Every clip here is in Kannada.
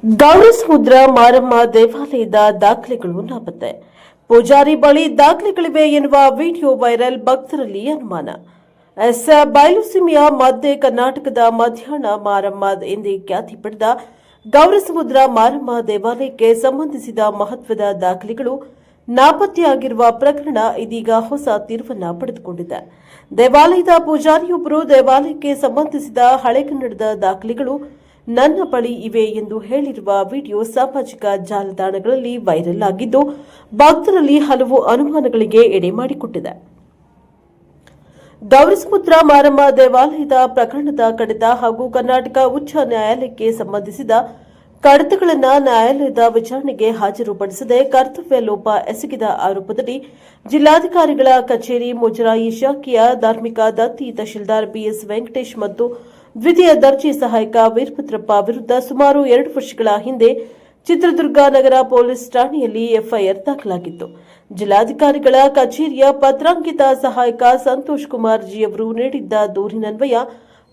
ಗೌರಿಸಮುದ್ರ ಮಾರಮ್ಮ ದೇವಾಲಯದ ದಾಖಲೆಗಳು ನಾಪತ್ತೆ. ಪೂಜಾರಿ ಬಳಿ ದಾಖಲೆಗಳಿವೆ ಎನ್ನುವ ವಿಡಿಯೋ ವೈರಲ್. ಭಕ್ತರಲ್ಲಿ ಅನುಮಾನ. ಬಯಲುಸೀಮೆಯ ಮಧ್ಯ ಕರ್ನಾಟಕದ ಮಧ್ಯಾಹ್ನ ಮಾರಮ್ಮ ಎಂದೇ ಖ್ಯಾತಿ ಪಡೆದ ಗೌರಿಸಮುದ್ರ ಮಾರಮ್ಮ ದೇವಾಲಯಕ್ಕೆ ಸಂಬಂಧಿಸಿದ ಮಹತ್ವದ ದಾಖಲೆಗಳು ನಾಪತ್ತೆಯಾಗಿರುವ ಪ್ರಕರಣ ಇದೀಗ ಹೊಸ ತಿರುವನ್ನ ಪಡೆದುಕೊಂಡಿದೆ. ದೇವಾಲಯದ ಪೂಜಾರಿಯೊಬ್ಬರು ದೇವಾಲಯಕ್ಕೆ ಸಂಬಂಧಿಸಿದ ಹಳೆಗನ್ನಡದ ದಾಖಲೆಗಳು ನನ್ನ ಬಳಿ ಇವೆ ಎಂದು ಹೇಳಿರುವ ವಿಡಿಯೋ ಸಾಮಾಜಿಕ ಜಾಲತಾಣಗಳಲ್ಲಿ ವೈರಲ್ ಆಗಿದ್ದು, ಭಕ್ತರಲ್ಲಿ ಹಲವು ಅನುಮಾನಗಳಿಗೆ ಎಡೆ ಮಾಡಿಕೊಟ್ಟಿದೆ. ಗೌರಿಸಮುದ್ರ ಮಾರಮ್ಮ ದೇವಾಲಯದ ಪ್ರಕರಣದ ಕಡಿತ ಹಾಗೂ ಕರ್ನಾಟಕ ಉಚ್ಚ ನ್ಯಾಯಾಲಯಕ್ಕೆ ಸಂಬಂಧಿಸಿದ ಕಡತಗಳನ್ನು ನ್ಯಾಯಾಲಯದ ವಿಚಾರಣೆಗೆ ಹಾಜರುಪಡಿಸದೆ ಕರ್ತವ್ಯ ಲೋಪ ಎಸಗಿದ ಆರೋಪದಡಿ ಜಿಲ್ಲಾಧಿಕಾರಿಗಳ ಕಚೇರಿ ಮುಜರಾಯಿ ಶಾಖೆಯ ಧಾರ್ಮಿಕ ದತ್ತಿ ತಹಶೀಲ್ದಾರ್ ಬಿಎಸ್ ವೆಂಕಟೇಶ್ ಮತ್ತು ದ್ವಿತೀಯ ದರ್ಜೆ ಸಹಾಯಕ ವೀರಭದ್ರಪ್ಪ ವಿರುದ್ಧ ಸುಮಾರು 2 ವರ್ಷಗಳ ಹಿಂದೆ ಚಿತ್ರದುರ್ಗ ನಗರ ಪೊಲೀಸ್ ಠಾಣೆಯಲ್ಲಿ ಎಫ್ಐಆರ್ ದಾಖಲಾಗಿತ್ತು. ಜಿಲ್ಲಾಧಿಕಾರಿಗಳ ಕಚೇರಿಯ ಪತ್ರಾಂಕಿತ ಸಹಾಯಕ ಸಂತೋಷ್ ಕುಮಾರ್ ಜಿ ಅವರು ನೀಡಿದ್ದ ದೂರಿನನ್ವಯ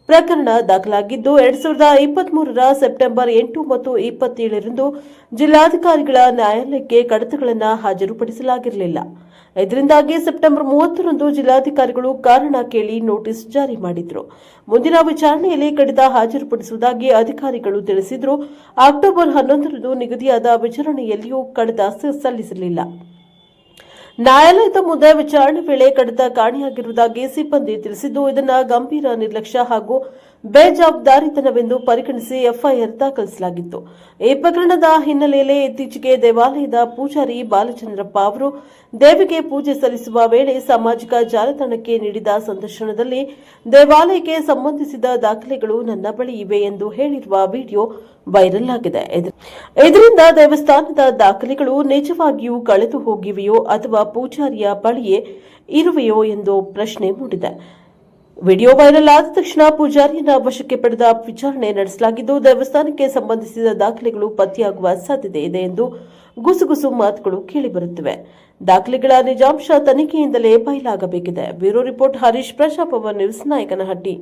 ಪ್ರಕರಣ ದಾಖಲಾಗಿದ್ದು 2023ರ ಸೆಪ್ಟೆಂಬರ್ 8 ಮತ್ತು 27ರಂದು ಜಿಲ್ಲಾಧಿಕಾರಿಗಳ ನ್ಯಾಯಾಲಯಕ್ಕೆ ಕಡತಗಳನ್ನು ಹಾಜರುಪಡಿಸಲಾಗಿರಲಿಲ್ಲ. ಇದರಿಂದಾಗಿ ಸೆಪ್ಟೆಂಬರ್ 30ರಂದು ಜಿಲ್ಲಾಧಿಕಾರಿಗಳು ಕಾರಣ ಕೇಳಿ ನೋಟಿಸ್ ಜಾರಿ ಮಾಡಿದ್ರು. ಮುಂದಿನ ವಿಚಾರಣೆಯಲ್ಲಿ ಕಡಿತ ಹಾಜರುಪಡಿಸುವುದಾಗಿ ಅಧಿಕಾರಿಗಳು ತಿಳಿಸಿದ್ರು. ಅಕ್ಟೋಬರ್ 11ರಂದು ನಿಗದಿಯಾದ ವಿಚಾರಣೆಯಲ್ಲಿಯೂ ಕಡಿತ ಸಲ್ಲಿಸಲಿಲ್ಲ. ನ್ಯಾಯಾಲಯದ ಮುಂದೆ ವಿಚಾರಣೆ ವೇಳೆ ಕಡಿತ ಕಾಣೆಯಾಗಿರುವುದಾಗಿ ಸಿಬ್ಬಂದಿ ತಿಳಿಸಿದ್ದು, ಇದನ್ನು ಗಂಭೀರ ನಿರ್ಲಕ್ಷ್ಯ ಹಾಗೂ ಬೇಜವಾಬ್ದಾರಿತನವೆಂದು ಪರಿಗಣಿಸಿ ಎಫ್ಐಆರ್ ದಾಖಲಿಸಲಾಗಿತ್ತು. ಈ ಪ್ರಕರಣದ ಹಿನ್ನೆಲೆಯಲ್ಲಿ ಇತ್ತೀಚೆಗೆ ದೇವಾಲಯದ ಪೂಜಾರಿ ಬಾಲಚಂದ್ರಪ್ಪ ಅವರು ದೇವಿಗೆ ಪೂಜೆ ಸಲ್ಲಿಸುವ ವೇಳೆ ಸಾಮಾಜಿಕ ಜಾಲತಾಣಕ್ಕೆ ನೀಡಿದ ಸಂದರ್ಶನದಲ್ಲಿ ದೇವಾಲಯಕ್ಕೆ ಸಂಬಂಧಿಸಿದ ದಾಖಲೆಗಳು ನನ್ನ ಬಳಿ ಇವೆ ಎಂದು ಹೇಳಿರುವ ವಿಡಿಯೋ ವೈರಲ್ ಆಗಿದೆ. ಇದರಿಂದ ದೇವಸ್ಥಾನದ ದಾಖಲೆಗಳು ನಿಜವಾಗಿಯೂ ಕಳೆದು ಹೋಗಿವೆಯೋ ಅಥವಾ ಪೂಜಾರಿಯ ಬಳಿಯೇ ಇರುವೆಯೋ ಎಂದು ಪ್ರಶ್ನೆ ಮೂಡಿದೆ. ವಿಡಿಯೋ ವೈರಲ್ ಆದ ತಕ್ಷಣ ಪೂಜಾರಿಯನ್ನ ವಶಕ್ಕೆ ಪಡೆದ ವಿಚಾರಣೆ ನಡೆಸಲಾಗಿದ್ದು, ದೇವಸ್ಥಾನಕ್ಕೆ ಸಂಬಂಧಿಸಿದ ದಾಖಲೆಗಳು ಪತ್ತೆಯಾಗುವ ಸಾಧ್ಯತೆ ಇದೆ ಎಂದು ಗುಸುಗುಸು ಮಾತುಗಳು ಕೇಳಿಬರುತ್ತಿವೆ. ದಾಖಲೆಗಳ ನಿಜಾಂಶ ತನಿಖೆಯಿಂದಲೇ ಬಯಲಾಗಬೇಕಿದೆ. Bureau report Harish, Prajapavan news, Nayakanahatti.